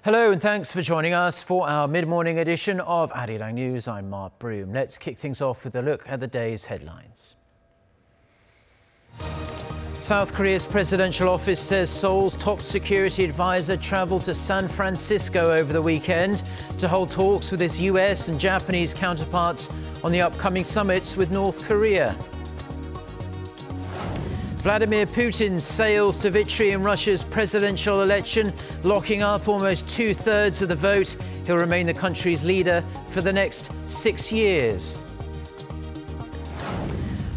Hello and thanks for joining us for our mid-morning edition of Arirang News. I'm Mark Broom. Let's kick things off with a look at the day's headlines. South Korea's presidential office says Seoul's top security advisor travelled to San Francisco over the weekend to hold talks with his US and Japanese counterparts on the upcoming summits with North Korea. Vladimir Putin sails to victory in Russia's presidential election, locking up almost two-thirds of the vote. He'll remain the country's leader for the next 6 years.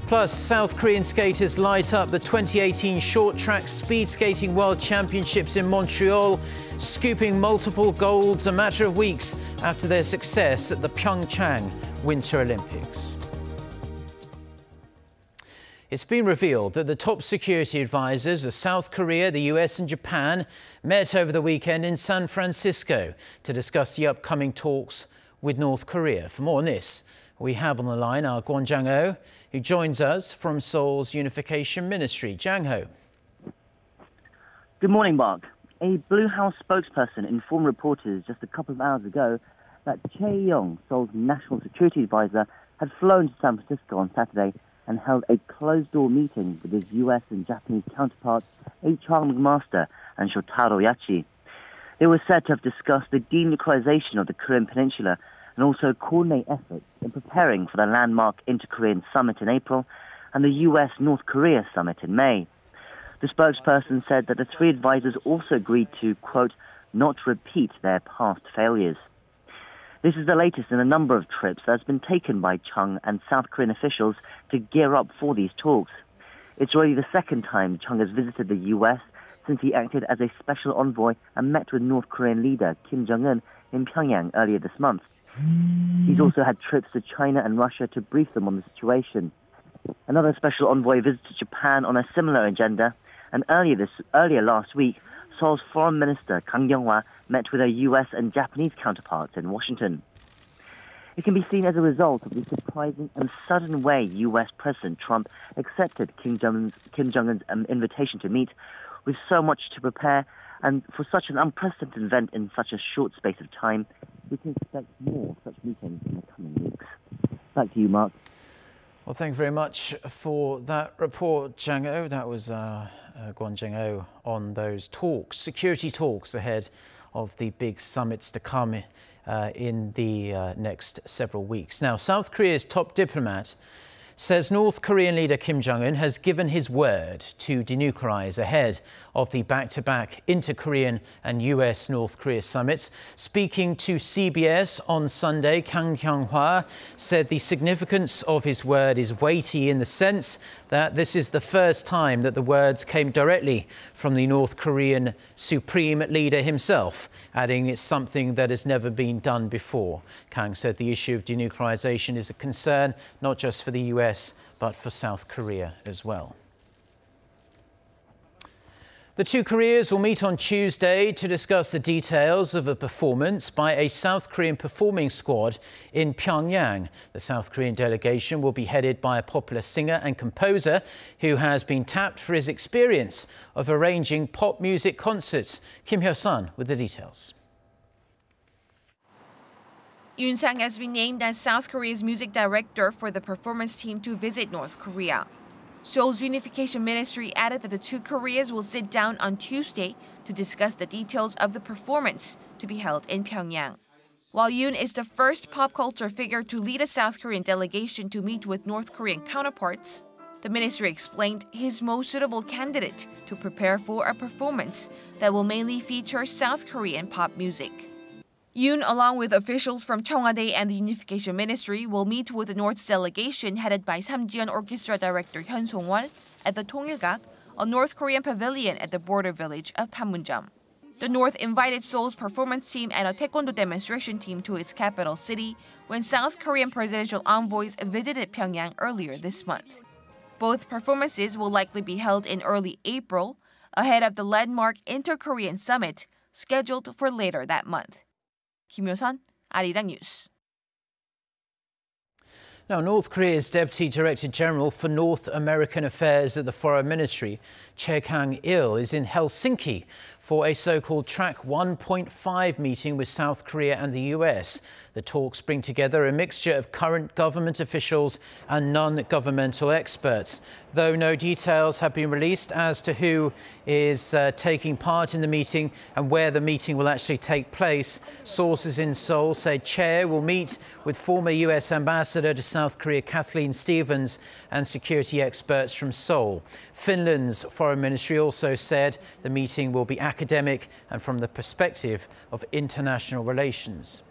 Plus, South Korean skaters light up the 2018 short track speed skating World Championships in Montreal, scooping multiple golds a matter of weeks after their success at the PyeongChang Winter Olympics. It's been revealed that the top security advisors of South Korea, the US and Japan met over the weekend in San Francisco to discuss the upcoming talks with North Korea. For more on this, we have on the line our Jong-un, who joins us from Seoul's Unification Ministry. Jang-ho. Good morning, Mark. A Blue House spokesperson informed reporters just a couple of hours ago that Chae-yong, Seoul's national security advisor, had flown to San Francisco on Saturday and held a closed-door meeting with his US and Japanese counterparts, Chang McMaster and Shotaro Yachi. They were said to have discussed the denuclearization of the Korean Peninsula and also coordinate efforts in preparing for the landmark Inter-Korean Summit in April and the US-North Korea Summit in May. The spokesperson said that the three advisors also agreed to, quote, not repeat their past failures. This is the latest in a number of trips that has been taken by Chung and South Korean officials to gear up for these talks. It's already the second time Chung has visited the US since he acted as a special envoy and met with North Korean leader Kim Jong-un in Pyongyang earlier this month. He's also had trips to China and Russia to brief them on the situation. Another special envoy visited Japan on a similar agenda, and earlier last week, Seoul's Foreign Minister Kang Kyung-hwa met with her US and Japanese counterparts in Washington. It can be seen as a result of the surprising and sudden way US President Trump accepted Kim Jong-un's invitation to meet, with so much to prepare, and for such an unprecedented event in such a short space of time, we can expect more such meetings in the coming weeks. Back to you, Mark. Well, thank you very much for that report, Jang-ho. That was Kwon Jang-ho on those talks, security talks ahead of the big summits to come in the next several weeks. Now, South Korea's top diplomat says North Korean leader Kim Jong-un has given his word to denuclearize ahead of the back-to-back Inter-Korean and US-North Korea summits. Speaking to CBS on Sunday, Kang Kyung-hwa said the significance of his word is weighty in the sense that this is the first time that the words came directly from the North Korean supreme leader himself, adding it's something that has never been done before. Kang said the issue of denuclearization is a concern not just for the US, but for South Korea as well. The two Koreas will meet on Tuesday to discuss the details of a performance by a South Korean performing squad in Pyongyang. The South Korean delegation will be headed by a popular singer and composer who has been tapped for his experience of arranging pop music concerts. Kim Hyo-sun with the details. Yoon Sang has been named as South Korea's music director for the performance team to visit North Korea. Seoul's Unification Ministry added that the two Koreas will sit down on Tuesday to discuss the details of the performance to be held in Pyongyang. While Yoon is the first pop culture figure to lead a South Korean delegation to meet with North Korean counterparts, the ministry explained he's most suitable candidate to prepare for a performance that will mainly feature South Korean pop music. Yoon, along with officials from Cheongwade and the Unification Ministry, will meet with the North's delegation headed by Samjiyeon Orchestra Director Hyun Song-wol at the Tongil-gak, a North Korean pavilion at the border village of Panmunjom. The North invited Seoul's performance team and a taekwondo demonstration team to its capital city when South Korean presidential envoys visited Pyongyang earlier this month. Both performances will likely be held in early April, ahead of the landmark Inter-Korean Summit scheduled for later that month. Kim Hyo-sun, Arirang News. Now, North Korea's Deputy Director General for North American Affairs at the Foreign Ministry Chae Kang-il is in Helsinki for a so-called Track 1.5 meeting with South Korea and the U.S. The talks bring together a mixture of current government officials and non-governmental experts, though no details have been released as to who is taking part in the meeting and where the meeting will actually take place. Sources in Seoul say Chae will meet with former U.S. Ambassador to South Korea Kathleen Stevens and security experts from Seoul. Finland's foreign ministry also said the meeting will be academic and from the perspective of international relations.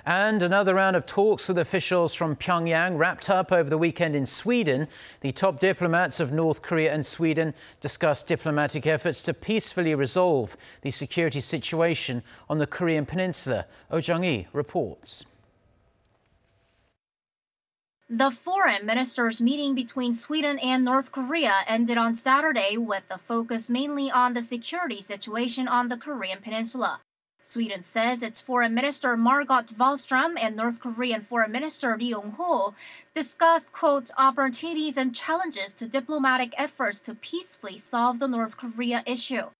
And another round of talks with officials from Pyongyang wrapped up over the weekend in Sweden. The top diplomats of North Korea and Sweden discussed diplomatic efforts to peacefully resolve the security situation on the Korean peninsula. Jong-un reports. The foreign ministers' meeting between Sweden and North Korea ended on Saturday with the focus mainly on the security situation on the Korean peninsula. Sweden says its Foreign Minister Margot Wallström and North Korean Foreign Minister Lee Myung-bak discussed, quote, opportunities and challenges to diplomatic efforts to peacefully solve the North Korea issue.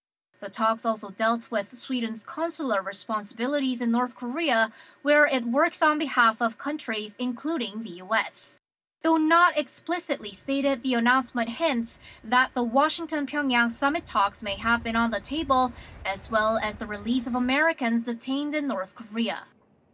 The talks also dealt with Sweden's consular responsibilities in North Korea, where it works on behalf of countries including the U.S. Though not explicitly stated, the announcement hints that the Washington-Pyongyang summit talks may have been on the table, as well as the release of Americans detained in North Korea.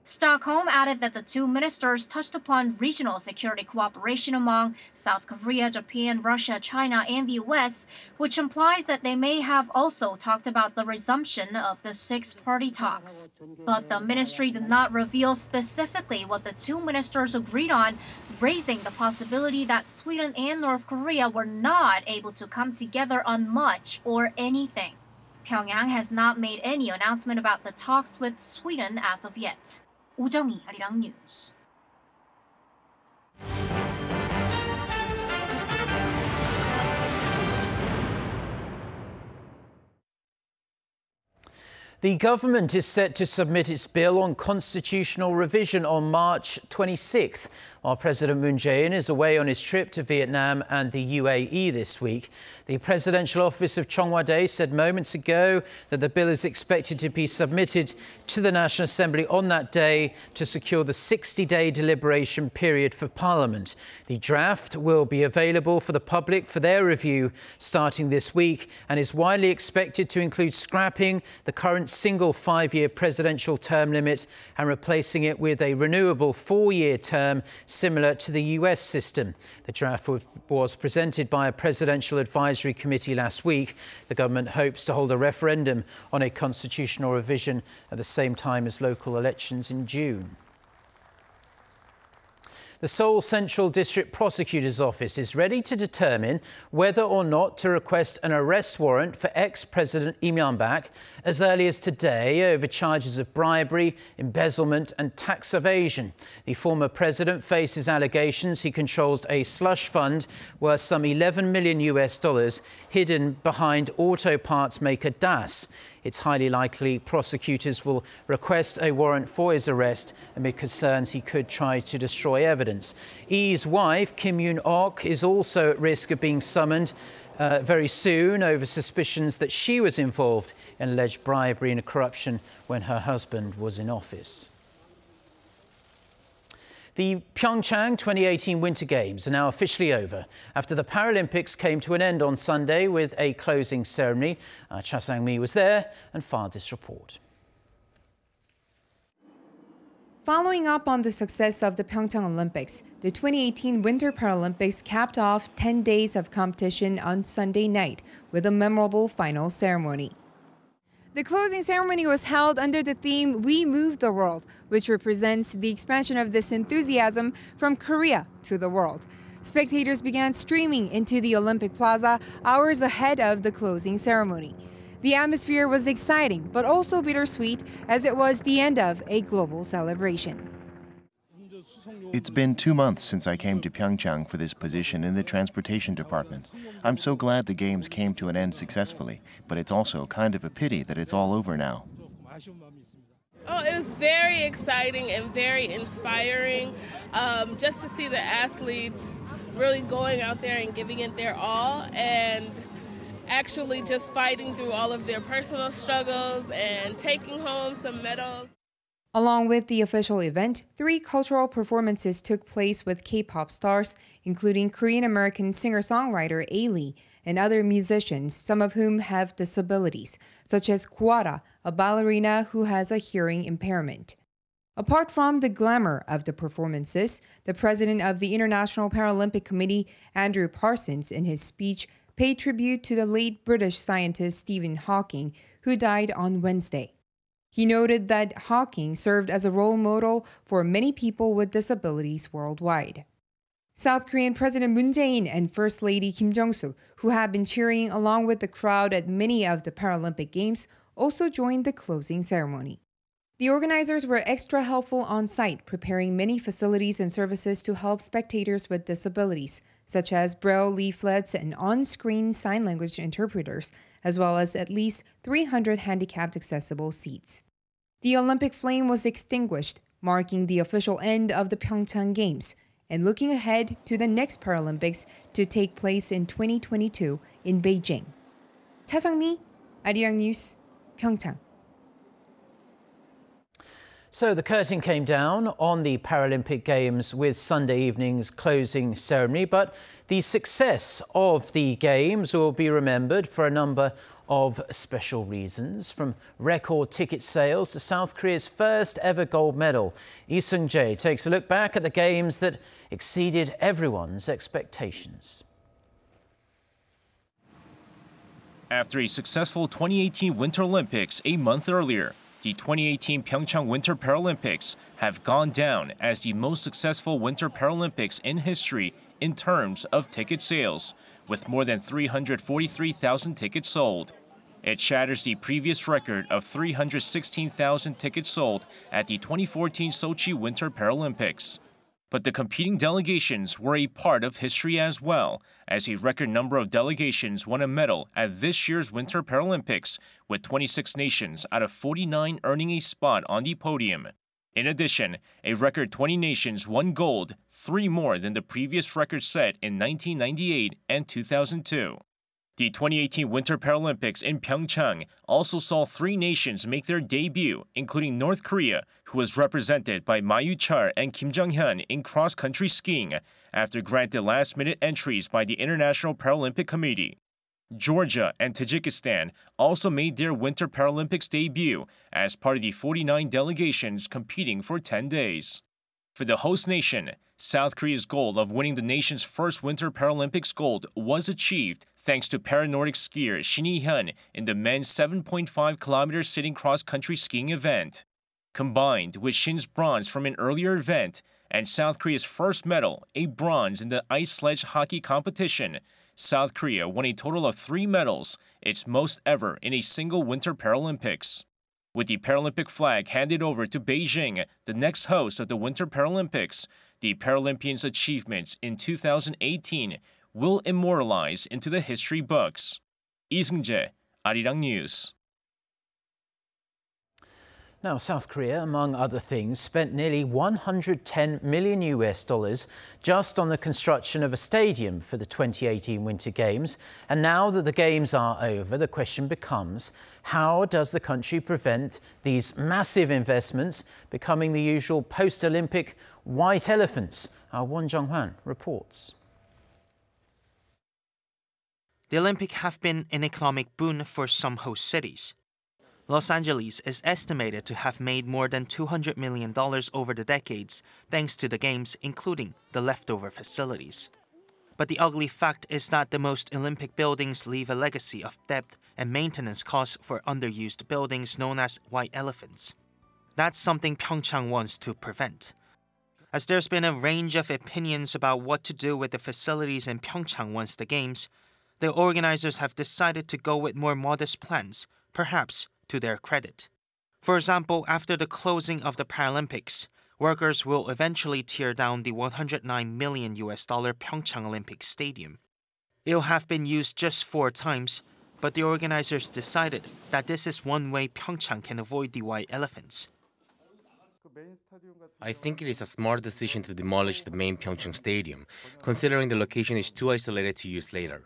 Stockholm added that the two ministers touched upon regional security cooperation among South Korea, Japan, Russia, China, and the U.S., which implies that they may have also talked about the resumption of the six-party talks. But the ministry did not reveal specifically what the two ministers agreed on, raising the possibility that Sweden and North Korea were not able to come together on much or anything. Pyongyang has not made any announcement about the talks with Sweden as of yet. 오정희, Arirang News. The government is set to submit its bill on constitutional revision on March 26th, while President Moon Jae-in is away on his trip to Vietnam and the UAE this week. The presidential office of Chung Wha-dae said moments ago that the bill is expected to be submitted to the National Assembly on that day to secure the 60-day deliberation period for Parliament. The draft will be available for the public for their review starting this week and is widely expected to include scrapping the current single 5-year presidential term limit and replacing it with a renewable 4-year term similar to the US system. The draft was presented by a presidential advisory committee last week. The government hopes to hold a referendum on a constitutional revision at the same time as local elections in June. The Seoul Central District Prosecutor's Office is ready to determine whether or not to request an arrest warrant for ex-President Lee Myung-bak as early as today over charges of bribery, embezzlement and tax evasion. The former president faces allegations he controls a slush fund worth some $11 million hidden behind auto parts maker Das. It's highly likely prosecutors will request a warrant for his arrest amid concerns he could try to destroy evidence. Lee's wife, Kim Yoon-ok, is also at risk of being summoned very soon over suspicions that she was involved in alleged bribery and corruption when her husband was in office. The PyeongChang 2018 Winter Games are now officially over after the Paralympics came to an end on Sunday with a closing ceremony. Cha Sang-mi was there and filed this report. Following up on the success of the PyeongChang Olympics, the 2018 Winter Paralympics capped off 10 days of competition on Sunday night with a memorable final ceremony. The closing ceremony was held under the theme We Move the World, which represents the expansion of this enthusiasm from Korea to the world. Spectators began streaming into the Olympic Plaza hours ahead of the closing ceremony. The atmosphere was exciting, but also bittersweet, as it was the end of a global celebration. It's been 2 months since I came to PyeongChang for this position in the transportation department. I'm so glad the games came to an end successfully, but it's also kind of a pity that it's all over now. Oh, it was very exciting and very inspiring just to see the athletes really going out there and giving it their all and actually just fighting through all of their personal struggles and taking home some medals. Along with the official event, 3 cultural performances took place with K-pop stars, including Korean-American singer-songwriter Lee and other musicians, some of whom have disabilities, such as Kwara, a ballerina who has a hearing impairment. Apart from the glamour of the performances, the president of the International Paralympic Committee, Andrew Parsons, in his speech, paid tribute to the late British scientist Stephen Hawking, who died on Wednesday. He noted that Hawking served as a role model for many people with disabilities worldwide. South Korean President Moon Jae-in and First Lady Kim Jong-suk, who have been cheering along with the crowd at many of the Paralympic Games, also joined the closing ceremony. The organizers were extra helpful on site, preparing many facilities and services to help spectators with disabilities, such as braille leaflets and on-screen sign language interpreters, as well as at least 300 handicapped accessible seats. The Olympic flame was extinguished, marking the official end of the PyeongChang Games, and looking ahead to the next Paralympics to take place in 2022 in Beijing. Cha Sang-mi, Arirang News, PyeongChang. So the curtain came down on the Paralympic Games with Sunday evening's closing ceremony, but the success of the Games will be remembered for a number of special reasons, from record ticket sales to South Korea's first ever gold medal. Lee Seung-jae takes a look back at the Games that exceeded everyone's expectations. After a successful 2018 Winter Olympics a month earlier, the 2018 PyeongChang Winter Paralympics have gone down as the most successful Winter Paralympics in history in terms of ticket sales, with more than 343,000 tickets sold. It shatters the previous record of 316,000 tickets sold at the 2014 Sochi Winter Paralympics. But the competing delegations were a part of history as well, as a record number of delegations won a medal at this year's Winter Paralympics, with 26 nations out of 49 earning a spot on the podium. In addition, a record 20 nations won gold, 3 more than the previous record set in 1998 and 2002. The 2018 Winter Paralympics in PyeongChang also saw 3 nations make their debut, including North Korea, who was represented by Ma Yu-chul and Kim Jong-hyun in cross-country skiing, after granted last-minute entries by the International Paralympic Committee. Georgia and Tajikistan also made their Winter Paralympics debut as part of the 49 delegations competing for 10 days. For the host nation, South Korea's goal of winning the nation's first Winter Paralympics gold was achieved thanks to para-Nordic skier Shin Hee-hyun in the men's 7.5-kilometer sitting cross-country skiing event. Combined with Shin's bronze from an earlier event and South Korea's first medal, a bronze in the ice sledge hockey competition, South Korea won a total of 3 medals, its most ever in a single Winter Paralympics. With the Paralympic flag handed over to Beijing, the next host of the Winter Paralympics, the Paralympians' achievements in 2018 will immortalize into the history books. Lee Seung-jae, Arirang News. Now, South Korea, among other things, spent nearly $110 million just on the construction of a stadium for the 2018 Winter Games. And now that the Games are over, the question becomes, how does the country prevent these massive investments becoming the usual post-Olympic white elephants? Our Won Jong-hwan reports. The Olympics have been an economic boon for some host cities. Los Angeles is estimated to have made more than $200 million over the decades thanks to the Games, including the leftover facilities. But the ugly fact is that the most Olympic buildings leave a legacy of debt and maintenance costs for underused buildings known as white elephants. That's something PyeongChang wants to prevent. As there's been a range of opinions about what to do with the facilities in PyeongChang once the Games, the organizers have decided to go with more modest plans, perhaps to their credit. For example, after the closing of the Paralympics, workers will eventually tear down the $109 million PyeongChang Olympic Stadium. It'll have been used just 4 times, but the organizers decided that this is one way PyeongChang can avoid the white elephants. I think it is a smart decision to demolish the main PyeongChang stadium, considering the location is too isolated to use later.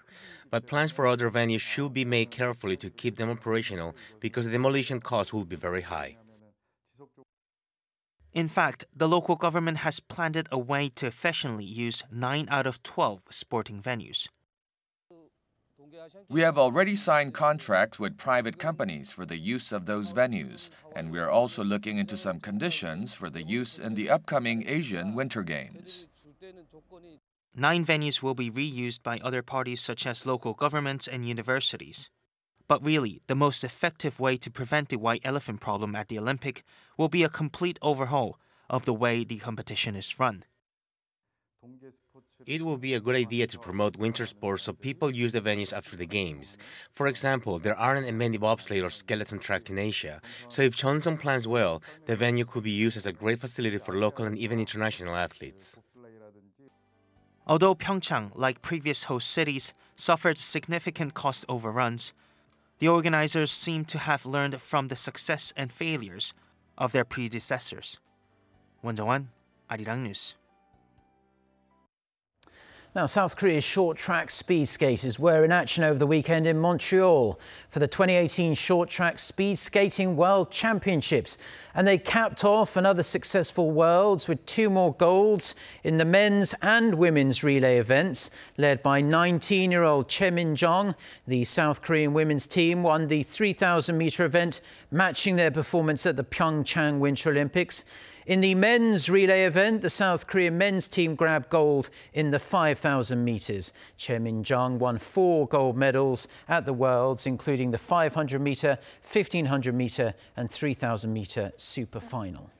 But plans for other venues should be made carefully to keep them operational because the demolition cost will be very high. In fact, the local government has planned a way to efficiently use 9 out of 12 sporting venues. We have already signed contracts with private companies for the use of those venues, and we are also looking into some conditions for the use in the upcoming Asian Winter Games. 9 venues will be reused by other parties such as local governments and universities. But really, the most effective way to prevent the white elephant problem at the Olympic will be a complete overhaul of the way the competition is run. It will be a good idea to promote winter sports so people use the venues after the games. For example, there aren't many bobsleigh or skeleton track in Asia, so if Cheongsong plans well, the venue could be used as a great facility for local and even international athletes. Although PyeongChang, like previous host cities, suffered significant cost overruns, the organizers seem to have learned from the success and failures of their predecessors. Jong-un, Arirang News. Now, South Korea's short-track speed skaters were in action over the weekend in Montreal for the 2018 Short-Track Speed Skating World Championships. And they capped off another successful Worlds with 2 more golds in the men's and women's relay events. Led by 19-year-old Lee Myung-bak, the South Korean women's team won the 3,000-metre event, matching their performance at the PyeongChang Winter Olympics. In the men's relay event, the South Korean men's team grabbed gold in the 5,000 metres. Lee Myung-bak won 4 gold medals at the Worlds, including the 500-metre, 1,500-metre and 3,000-metre super final.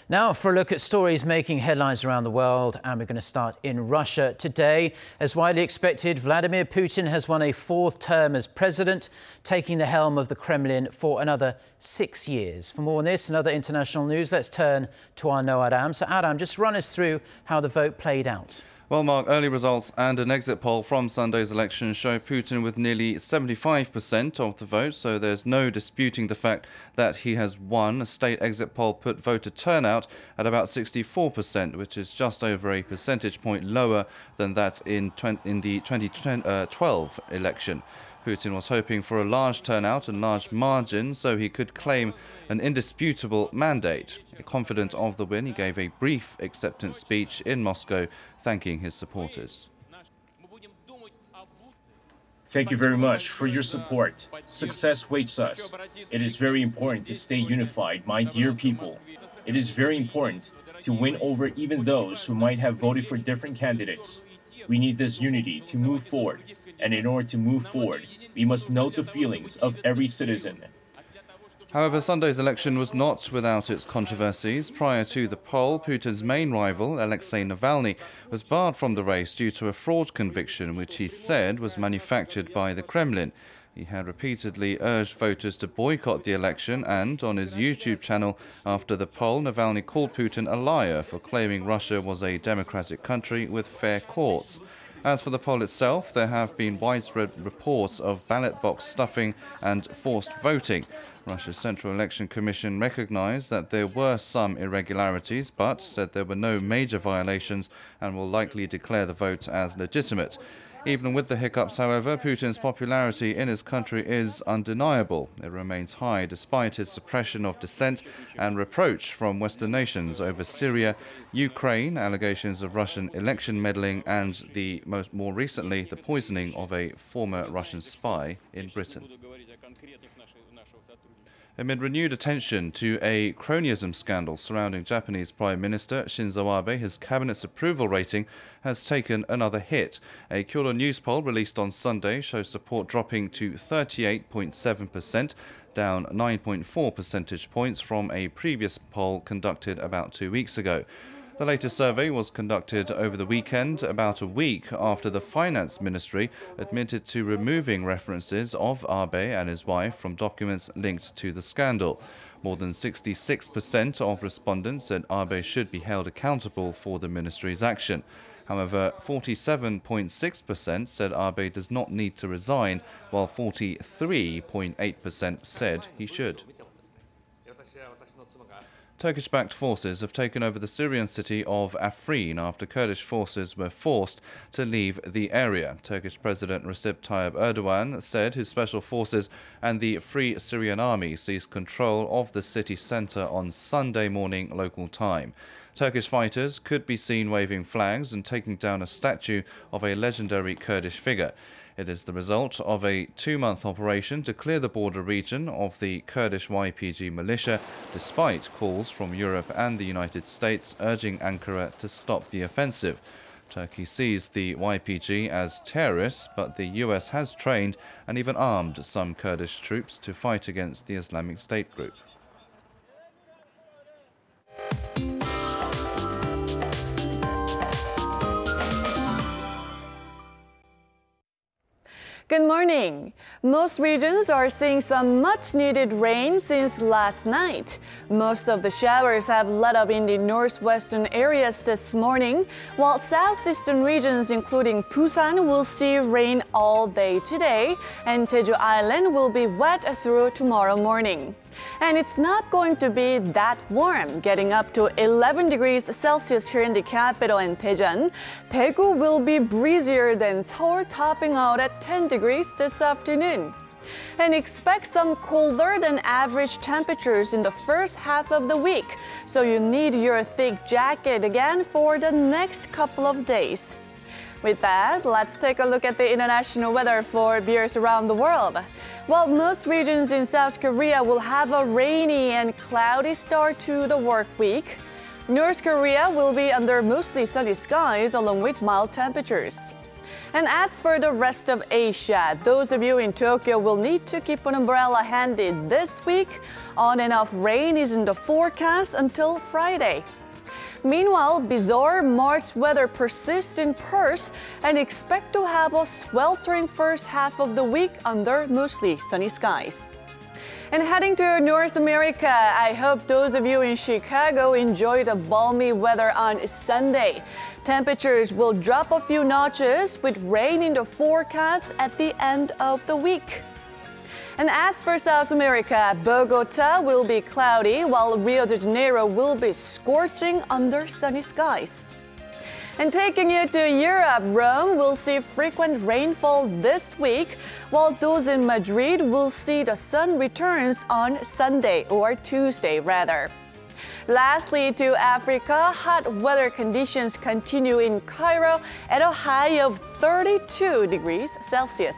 Now for a look at stories making headlines around the world, and we're going to start in Russia today. As widely expected, Vladimir Putin has won a 4th term as president, taking the helm of the Kremlin for another 6 years. For more on this and other international news, let's turn to our Noah Adam. So Adam, just run us through how the vote played out. Well, Mark, early results and an exit poll from Sunday's election show Putin with nearly 75% of the vote, so there's no disputing the fact that he has won. A state exit poll put voter turnout at about 64%, which is just over a percentage point lower than that in the 2012 election. Putin was hoping for a large turnout and large margin so he could claim an indisputable mandate. Confident of the win, he gave a brief acceptance speech in Moscow, thanking his supporters. Thank you very much for your support. Success waits us. It is very important to stay unified, my dear people. It is very important to win over even those who might have voted for different candidates. We need this unity to move forward, and in order to move forward, we must note the feelings of every citizen. However, Sunday's election was not without its controversies. Prior to the poll, Putin's main rival, Alexei Navalny, was barred from the race due to a fraud conviction which he said was manufactured by the Kremlin. He had repeatedly urged voters to boycott the election, and on his YouTube channel after the poll, Navalny called Putin a liar for claiming Russia was a democratic country with fair courts. As for the poll itself, there have been widespread reports of ballot box stuffing and forced voting. Russia's Central Election Commission recognized that there were some irregularities, but said there were no major violations and will likely declare the vote as legitimate. Even with the hiccups, however, Putin's popularity in his country is undeniable. It remains high despite his suppression of dissent and reproach from Western nations over Syria, Ukraine, allegations of Russian election meddling, and more recently, the poisoning of a former Russian spy in Britain. Amid renewed attention to a cronyism scandal surrounding Japanese Prime Minister Shinzo Abe, his cabinet's approval rating has taken another hit. A Kyodo News poll released on Sunday shows support dropping to 38.7%, down 9.4 percentage points from a previous poll conducted about 2 weeks ago. The latest survey was conducted over the weekend, about a week after the Finance Ministry admitted to removing references of Abe and his wife from documents linked to the scandal. More than 66% of respondents said Abe should be held accountable for the ministry's action. However, 47.6% said Abe does not need to resign, while 43.8% said he should. Turkish-backed forces have taken over the Syrian city of Afrin after Kurdish forces were forced to leave the area. Turkish President Recep Tayyip Erdogan said his special forces and the Free Syrian Army seized control of the city centre on Sunday morning local time. Turkish fighters could be seen waving flags and taking down a statue of a legendary Kurdish figure. It is the result of a 2-month operation to clear the border region of the Kurdish YPG militia, despite calls from Europe and the United States urging Ankara to stop the offensive. Turkey sees the YPG as terrorists, but the U.S. has trained and even armed some Kurdish troops to fight against the Islamic State group. Good morning. Most regions are seeing some much-needed rain since last night. Most of the showers have let up in the northwestern areas this morning, while southeastern regions including Busan will see rain all day today, and Jeju Island will be wet through tomorrow morning. And it's not going to be that warm, getting up to 11 degrees Celsius here in the capital and Daejeon. Daegu will be breezier than Seoul, topping out at 10 degrees this afternoon. And expect some colder than average temperatures in the first half of the week, so you need your thick jacket again for the next couple of days. With that, let's take a look at the international weather for viewers around the world. While most regions in South Korea will have a rainy and cloudy start to the work week, North Korea will be under mostly sunny skies along with mild temperatures. And as for the rest of Asia, those of you in Tokyo will need to keep an umbrella handy this week. On and off rain is in the forecast until Friday. Meanwhile, bizarre March weather persists in Perth and expect to have a sweltering first half of the week under mostly sunny skies. And heading to North America, I hope those of you in Chicago enjoy the balmy weather on Sunday. Temperatures will drop a few notches with rain in the forecast at the end of the week. And as for South America, Bogota will be cloudy, while Rio de Janeiro will be scorching under sunny skies. And taking you to Europe, Rome will see frequent rainfall this week, while those in Madrid will see the sun returns on Sunday or Tuesday rather. Lastly, to Africa, hot weather conditions continue in Cairo at a high of 32 degrees Celsius.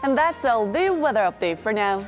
And that's all the weather update for now.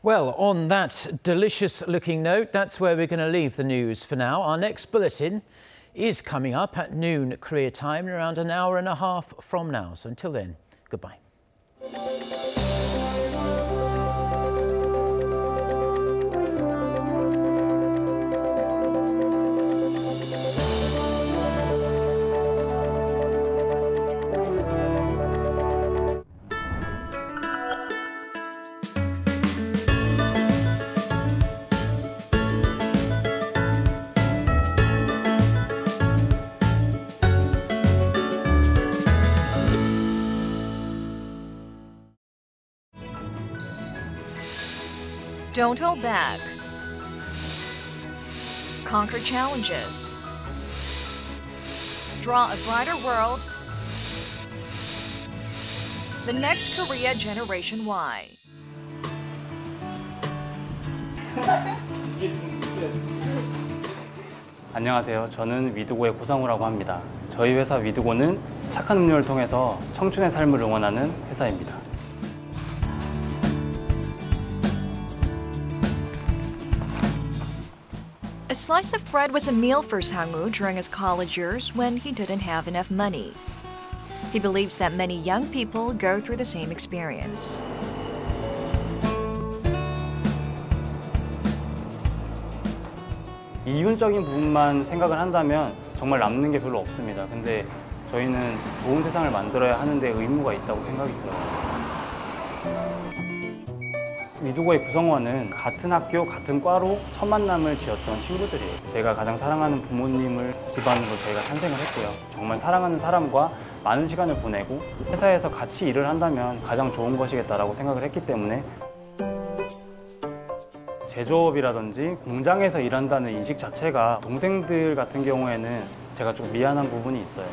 Well, on that delicious-looking note, that's where we're going to leave the news for now. Our next bulletin is coming up at noon Korea time in around an hour and a half from now. So until then, goodbye. Don't hold back. Conquer challenges. Draw a brighter world. The next Korea Generation Y. 안녕하세요. 저는 위드고의 고상우라고 합니다. 저희 회사 위드고는 착한 음료를 통해서 청춘의 삶을 응원하는 회사입니다. A slice of bread was a meal for Sang-woo during his college years when he didn't have enough money. He believes that many young people go through the same experience. 이윤적인 부분만 생각을 한다면 정말 남는 게 별로 없습니다. 근데 저희는 좋은 세상을 만들어야 하는데 의무가 있다고 생각이 들어요. 위드고의 구성원은 같은 학교, 같은 과로 첫 만남을 지었던 친구들이에요. 제가 가장 사랑하는 부모님을 기반으로 저희가 탄생을 했고요. 정말 사랑하는 사람과 많은 시간을 보내고 회사에서 같이 일을 한다면 가장 좋은 것이겠다라고 생각을 했기 때문에 제조업이라든지 공장에서 일한다는 인식 자체가 동생들 같은 경우에는 제가 좀 미안한 부분이 있어요.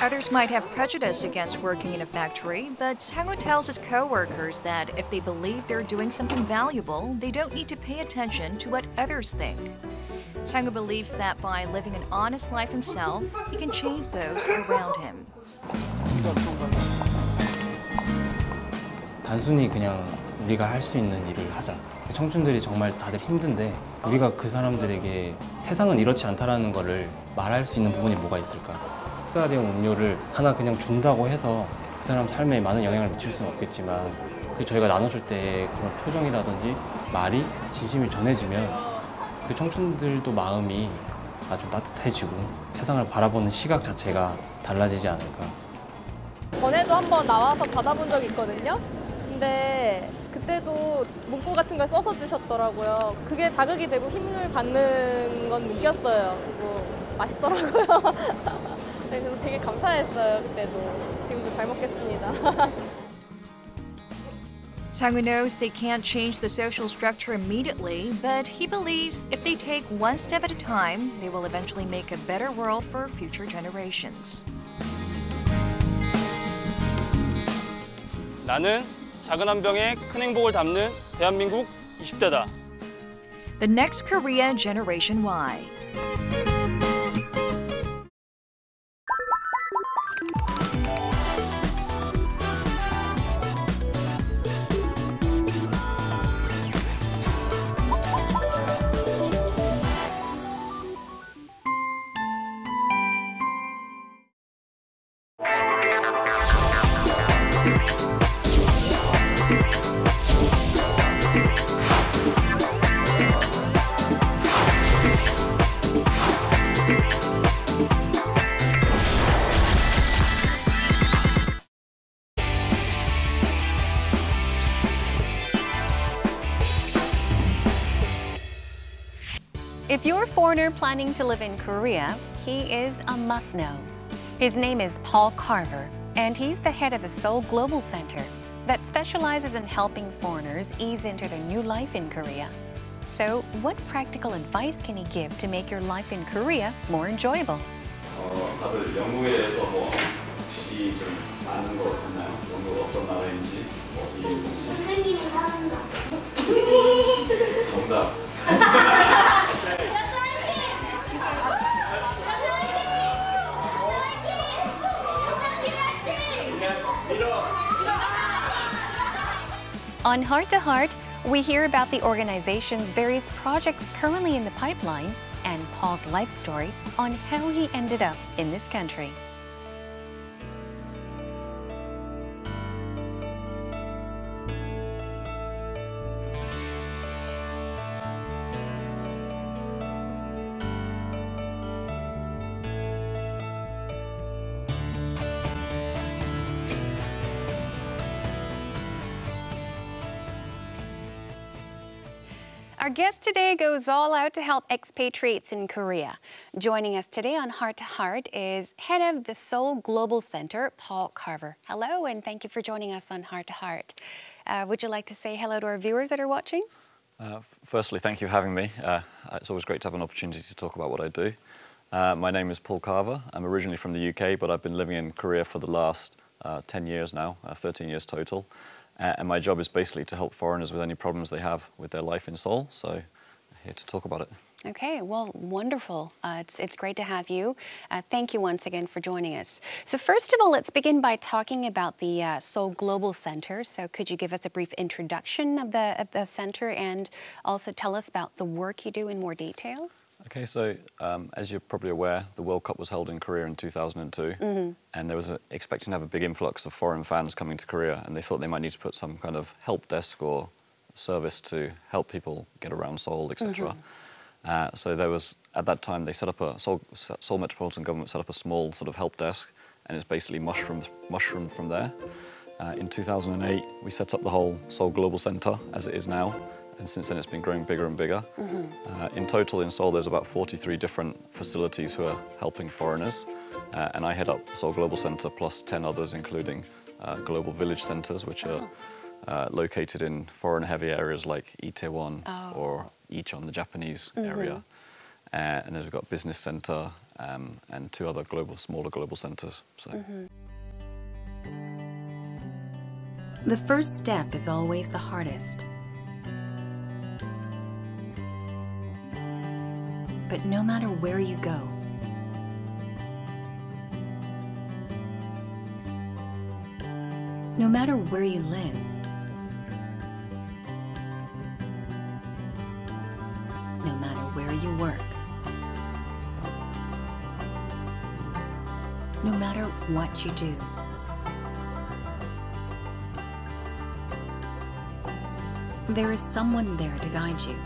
Others might have prejudice against working in a factory, but Sang-woo tells his co-workers that if they believe they're doing something valuable, they don't need to pay attention to what others think. Sang-woo believes that by living an honest life himself, he can change those around him. 단순히 그냥 우리가 할 수 있는 일을 하자. 청춘들이 정말 다들 힘든데 우리가 그 사람들에게 세상은 이렇지 않다라는 거를 말할 수 있는 부분이 뭐가 있을까? 흡사된 음료를 하나 그냥 준다고 해서 그 사람 삶에 많은 영향을 미칠 수는 없겠지만 저희가 나눠줄 때 그런 표정이라든지 말이 진심이 전해지면 그 청춘들도 마음이 아주 따뜻해지고 세상을 바라보는 시각 자체가 달라지지 않을까. 전에도 한번 나와서 받아본 적이 있거든요. 근데 그때도 문구 같은 걸 써서 주셨더라고요. 그게 자극이 되고 힘을 받는 건 느꼈어요. 그리고 맛있더라고요. 네, 그래서 되게 감사했어요. 그때도. 지금도 잘 먹겠습니다. Sang-woo knows they can't change the social structure immediately, but he believes if they take one step at a time, they will eventually make a better world for future generations. 나는 작은 한 병에 큰 행복을 담는 대한민국 20대다. The next Korea Generation Y. If you're a foreigner planning to live in Korea, he is a must-know. His name is Paul Carver, and he's the head of the Seoul Global Center that specializes in helping foreigners ease into their new life in Korea. So, what practical advice can he give to make your life in Korea more enjoyable? 다들 영국에 대해서 혹시 좀 아는 거 있나요? 영국 어떤 나라인지, 어디 있는지? 선생님이 사는 나라. 정답. On Heart to Heart, we hear about the organization's various projects currently in the pipeline and Paul's life story on how he ended up in this country. Our guest today goes all out to help expatriates in Korea. Joining us today on Heart to Heart is head of the Seoul Global Center, Paul Carver. Hello, and thank you for joining us on Heart to Heart. Would you like to say hello to our viewers that are watching? Firstly, thank you for having me. It's always great to have an opportunity to talk about what I do. My name is Paul Carver. I'm originally from the UK, but I've been living in Korea for the last 10 years now, 13 years total. And my job is basically to help foreigners with any problems they have with their life in Seoul. So I'm here to talk about it. Okay, well, wonderful. It's great to have you. Thank you once again for joining us. So first of all, let's begin by talking about the Seoul Global Center. So could you give us a brief introduction of the center and also tell us about the work you do in more detail? Okay, so as you're probably aware, the World Cup was held in Korea in 2002, and there was expecting to have a big influx of foreign fans coming to Korea, and they thought they might need to put some kind of help desk or service to help people get around Seoul, etc. So there was, at that time, they set up Seoul Metropolitan Government set up a small sort of help desk, and it's basically mushroomed from there. In 2008, we set up the whole Seoul Global Center as it is now. And since then, it's been growing bigger and bigger. In total, in Seoul, there's about 43 different facilities who are helping foreigners. And I head up the Seoul Global Center plus 10 others, including global village centers, which are located in foreign-heavy areas like Itaewon or Icheon, the Japanese area. And then we've got business center and 2 other smaller global centers. So. The first step is always the hardest. But no matter where you go, no matter where you live, no matter where you work, no matter what you do, there is someone there to guide you.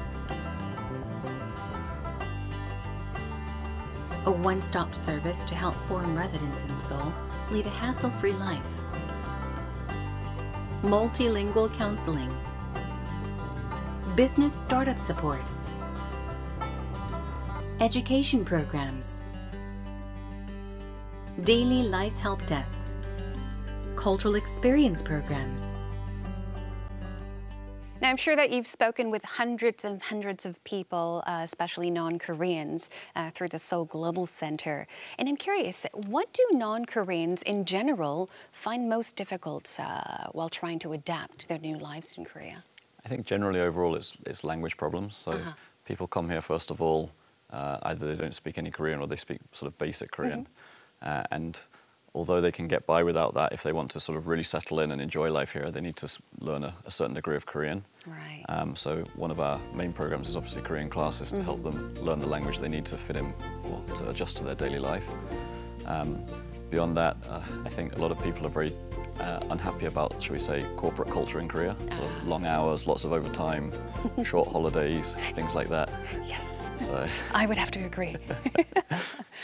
A one-stop service to help foreign residents in Seoul lead a hassle-free life. Multilingual counseling, business startup support, education programs, daily life help desks, cultural experience programs. Now, I'm sure that you've spoken with hundreds and hundreds of people, especially non-Koreans, through the Seoul Global Center. And I'm curious, what do non-Koreans in general find most difficult while trying to adapt their new lives in Korea? I think generally overall it's language problems. So people come here, first of all, either they don't speak any Korean or they speak sort of basic Korean. And although they can get by without that, if they want to sort of really settle in and enjoy life here, they need to learn a certain degree of Korean. Right. So one of our main programs is obviously Korean classes to help them learn the language they need to fit in or to adjust to their daily life. Beyond that, I think a lot of people are very unhappy about, shall we say, corporate culture in Korea. So long hours, lots of overtime, short holidays, things like that. Yes. So I would have to agree.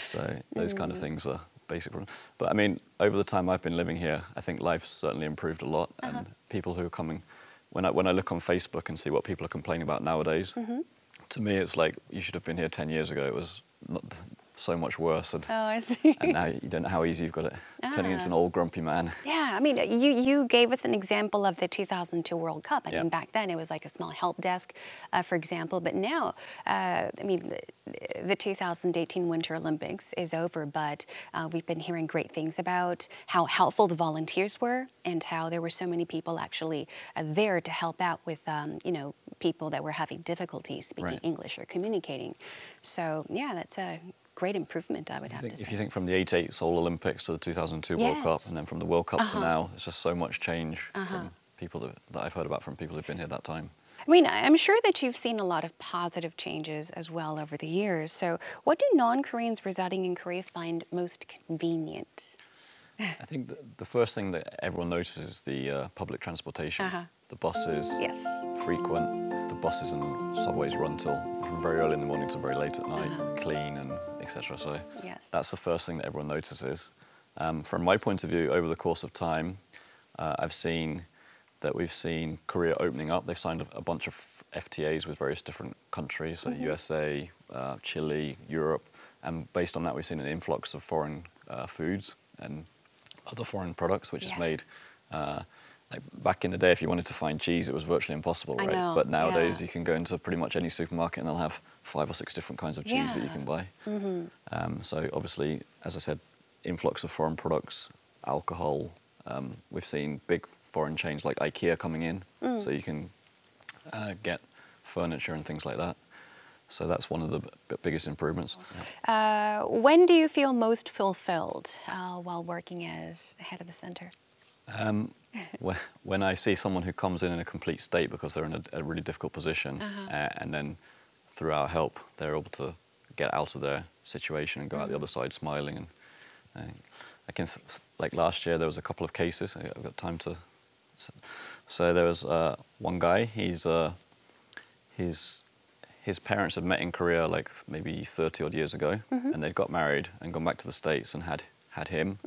So those kind of things are basic problems. But I mean, over the time I've been living here, I think life's certainly improved a lot. And people who are coming, when I look on Facebook and see what people are complaining about nowadays, to me it's like, you should have been here 10 years ago. It was not so much worse. And, I see. And now you don't know how easy you've got it. Turning into an old grumpy man. Yeah, I mean, you gave us an example of the 2002 World Cup. I mean, back then it was like a small help desk, for example. But now, I mean, the 2018 Winter Olympics is over, but we've been hearing great things about how helpful the volunteers were and how there were so many people actually there to help out with, you know, people that were having difficulty speaking English or communicating. So, yeah, that's a great improvement, I would have to say. If you think from the 88 Seoul Olympics to the 2002 World Cup, and then from the World Cup to now, there's just so much change from people that I've heard about from people who've been here that time. I mean, I'm sure that you've seen a lot of positive changes as well over the years. So what do non-Koreans residing in Korea find most convenient? I think the first thing that everyone notices is the public transportation. The buses, frequent. The buses and subways run from very early in the morning to very late at night, clean and etc. So that's the first thing that everyone notices. From my point of view, over the course of time, I've seen that we've seen Korea opening up. They've signed a bunch of FTAs with various different countries, so USA, Chile, Europe, and based on that we've seen an influx of foreign foods and other foreign products, which has made, like back in the day, if you wanted to find cheese, it was virtually impossible, right? But nowadays you can go into pretty much any supermarket and they'll have 5 or 6 different kinds of cheese that you can buy. So obviously, as I said, influx of foreign products, alcohol. We've seen big foreign chains like IKEA coming in, so you can get furniture and things like that. So that's one of the biggest improvements. When do you feel most fulfilled while working as head of the center? When I see someone who comes in a complete state because they're in a really difficult position, and then through our help, they're able to get out of their situation and go out the other side smiling. And I can, like last year, there was a couple of cases. I've got time to. So there was one guy. His parents had met in Korea like maybe 30 odd years ago, and they'd got married and gone back to the States and had him.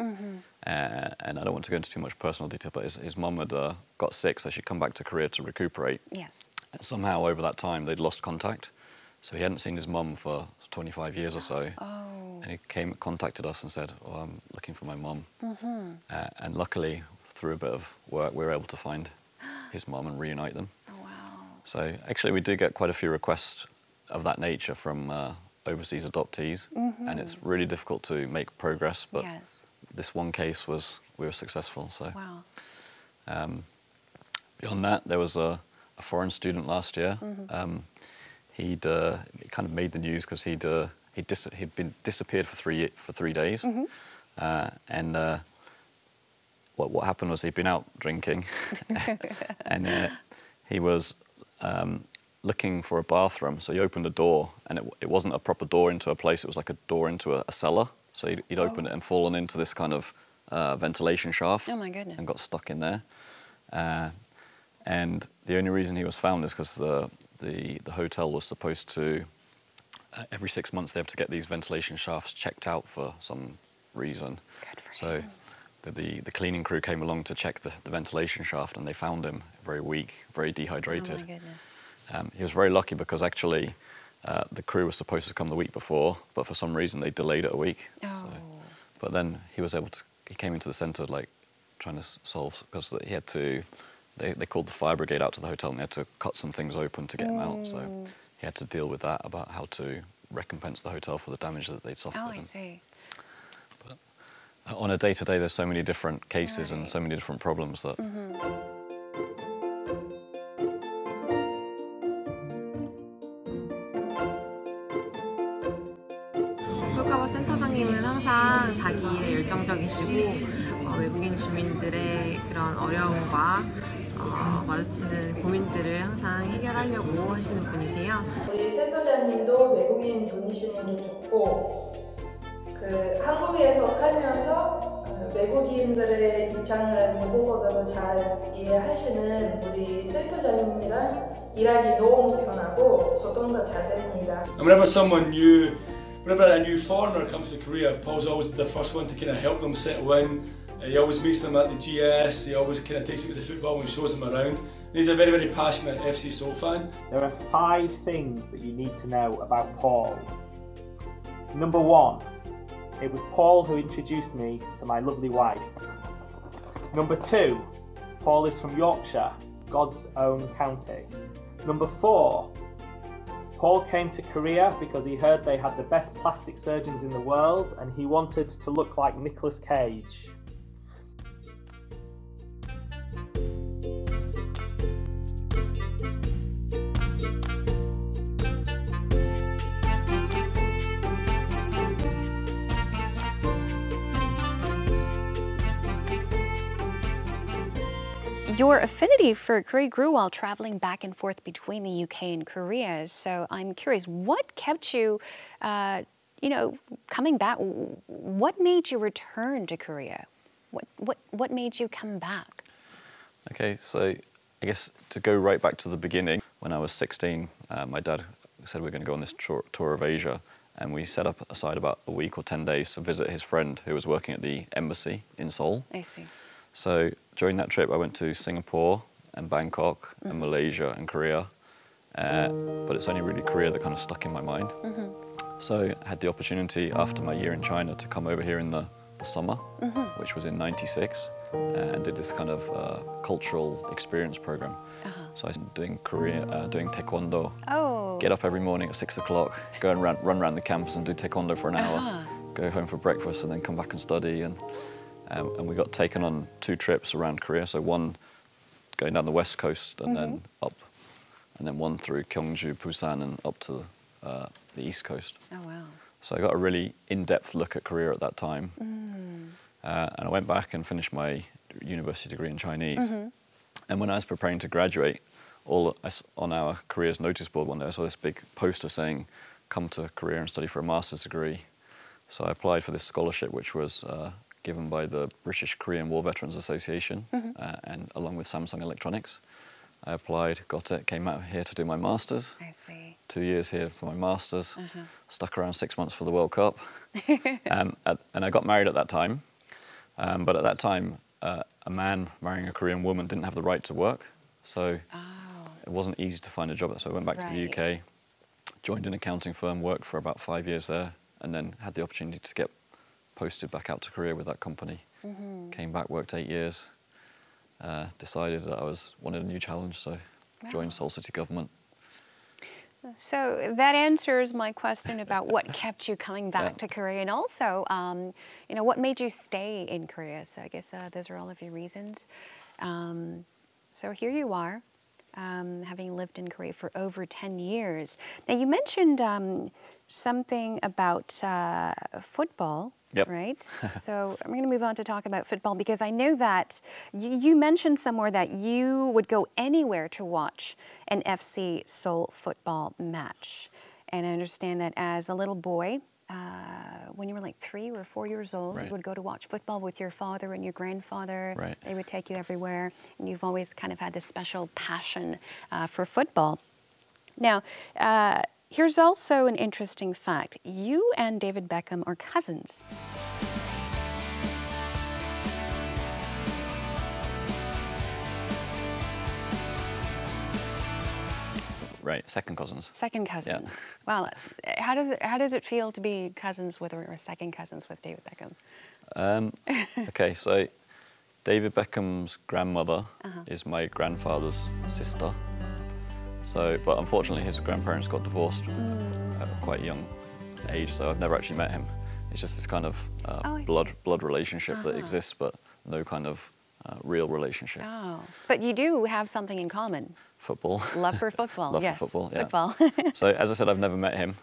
And I don't want to go into too much personal detail, but his mum had got sick, so she'd come back to Korea to recuperate. Yes. And somehow over that time they'd lost contact, so he hadn't seen his mum for 25 years or so. And he contacted us and said, "Oh, I'm looking for my mum." And luckily, through a bit of work, we were able to find his mum and reunite them. So actually, we do get quite a few requests of that nature from overseas adoptees, and it's really difficult to make progress. But this one case we were successful. So beyond that, there was a foreign student last year. He'd kind of made the news because he'd been disappeared for 3 days, and what happened was he'd been out drinking, and he was looking for a bathroom. So he opened a door, and it wasn't a proper door into a place. It was like a door into a cellar. So he'd opened it and fallen into this kind of ventilation shaft. Oh my goodness! And got stuck in there. And the only reason he was found is because the hotel was supposed to, every 6 months they have to get these ventilation shafts checked out for some reason. Good for him. The cleaning crew came along to check the ventilation shaft, and they found him very weak, very dehydrated. Oh my goodness. He was very lucky because actually the crew was supposed to come the week before, but for some reason they delayed it a week. But then he came into the centre like trying to solve, because he had to, they called the fire brigade out to the hotel and they had to cut some things open to get him out. So he had to deal with that, about how to recompense the hotel for the damage that they'd suffered. Oh, I see. But on a day-to-day, there's so many different cases and so many different problems that... 효과와 센터장님은 항상 자기 일에 열정적이시고 외국인 주민들의 그런 어려움과 마주치는 고민들을 항상 해결하려고 하시는 분이세요. 우리 센터장님도 외국인 분이시는 게 좋고 한국에서 살면서 외국인들의 입장을 누구보다도 잘 이해하시는 우리 센터장님이랑 일하기 너무 편하고 소통도 잘 됩니다. Whenever a new foreigner comes to Korea, Paul's always the first one to kind of help them settle in. He always meets them at the GS, he always kind of takes them to the football and shows them around. And he's a very, very passionate FC Seoul fan. There are 5 things that you need to know about Paul. Number 1, it was Paul who introduced me to my lovely wife. Number 2, Paul is from Yorkshire, God's own county. Number 4, Paul came to Korea because he heard they had the best plastic surgeons in the world and he wanted to look like Nicolas Cage. Your affinity for Korea grew while traveling back and forth between the UK and Korea. So I'm curious, what kept you, coming back? What made you return to Korea? What made you come back? Okay, so I guess to go right back to the beginning, when I was 16, my dad said we're going to go on this tour of Asia, and we set up aside about a week or 10 days to visit his friend who was working at the embassy in Seoul. I see. So during that trip, I went to Singapore and Bangkok and Malaysia and Korea, but it's only really Korea that kind of stuck in my mind. So I had the opportunity after my year in China to come over here in the summer, which was in '96, and did this kind of cultural experience program. So I was doing doing taekwondo. Get up every morning at 6 o'clock, go and run around the campus and do taekwondo for an hour, go home for breakfast and then come back and study. And we got taken on 2 trips around Korea. So one going down the west coast and then up, and then one through Gyeongju, Busan, and up to the east coast. Oh, wow. So I got a really in-depth look at Korea at that time. And I went back and finished my university degree in Chinese. And when I was preparing to graduate, on our careers notice board one day, I saw this big poster saying, come to Korea and study for a master's degree. So I applied for this scholarship, which was given by the British Korean War Veterans Association, and along with Samsung Electronics. I applied, got it, came out here to do my master's. I see. 2 years here for my master's, stuck around 6 months for the World Cup. And I got married at that time. But at that time, a man marrying a Korean woman didn't have the right to work. So it wasn't easy to find a job. So I went back to the UK, joined an accounting firm, worked for about 5 years there, and then had the opportunity to get posted back out to Korea with that company. Came back, worked 8 years, decided that I wanted a new challenge, so joined Seoul City government. So that answers my question about what kept you coming back to Korea, and also, you know, what made you stay in Korea. So I guess those are all of your reasons. So here you are, having lived in Korea for over 10 years. Now you mentioned something about football. Right? So I'm going to move on to talk about football, because I know that you mentioned somewhere that you would go anywhere to watch an FC Seoul football match. And I understand that as a little boy, when you were like 3 or 4 years old, you would go to watch football with your father and your grandfather. They would take you everywhere. And you've always kind of had this special passion for football. Now, here's also an interesting fact. You and David Beckham are cousins. Right, second cousins. Second cousins. Wow. How does it feel to be cousins with, or second cousins with David Beckham? Okay, so David Beckham's grandmother is my grandfather's sister. So, but unfortunately his grandparents got divorced at a quite young age, so I've never actually met him. It's just this kind of blood relationship that exists, but no kind of real relationship. Oh, but you do have something in common. Football. Love for football. Love yes, for football, yeah. Football. So, as I said, I've never met him.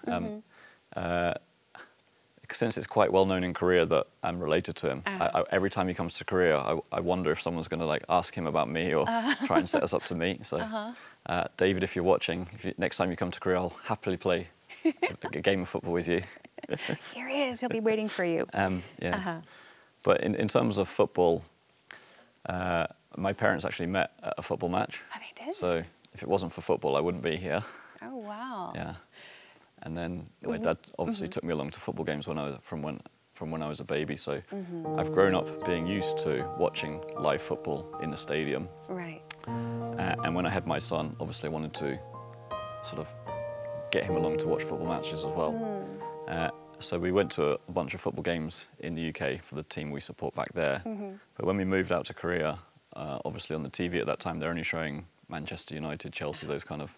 Since it's quite well known in Korea that I'm related to him, every time he comes to Korea, I wonder if someone's going to like ask him about me or try and set us up to meet. So, David, if you're watching, next time you come to Korea, I'll happily play a game of football with you. Here he is. He'll be waiting for you. But in terms of football, my parents actually met at a football match. Oh, they did? So if it wasn't for football, I wouldn't be here. Oh, wow. Yeah. And then my dad obviously took me along to football games from when I was a baby. So I've grown up being used to watching live football in the stadium. Right. And when I had my son, obviously I wanted to sort of get him along to watch football matches as well. So we went to a bunch of football games in the UK for the team we support back there. But when we moved out to Korea, obviously on the TV at that time, they're only showing Manchester United, Chelsea, those kind of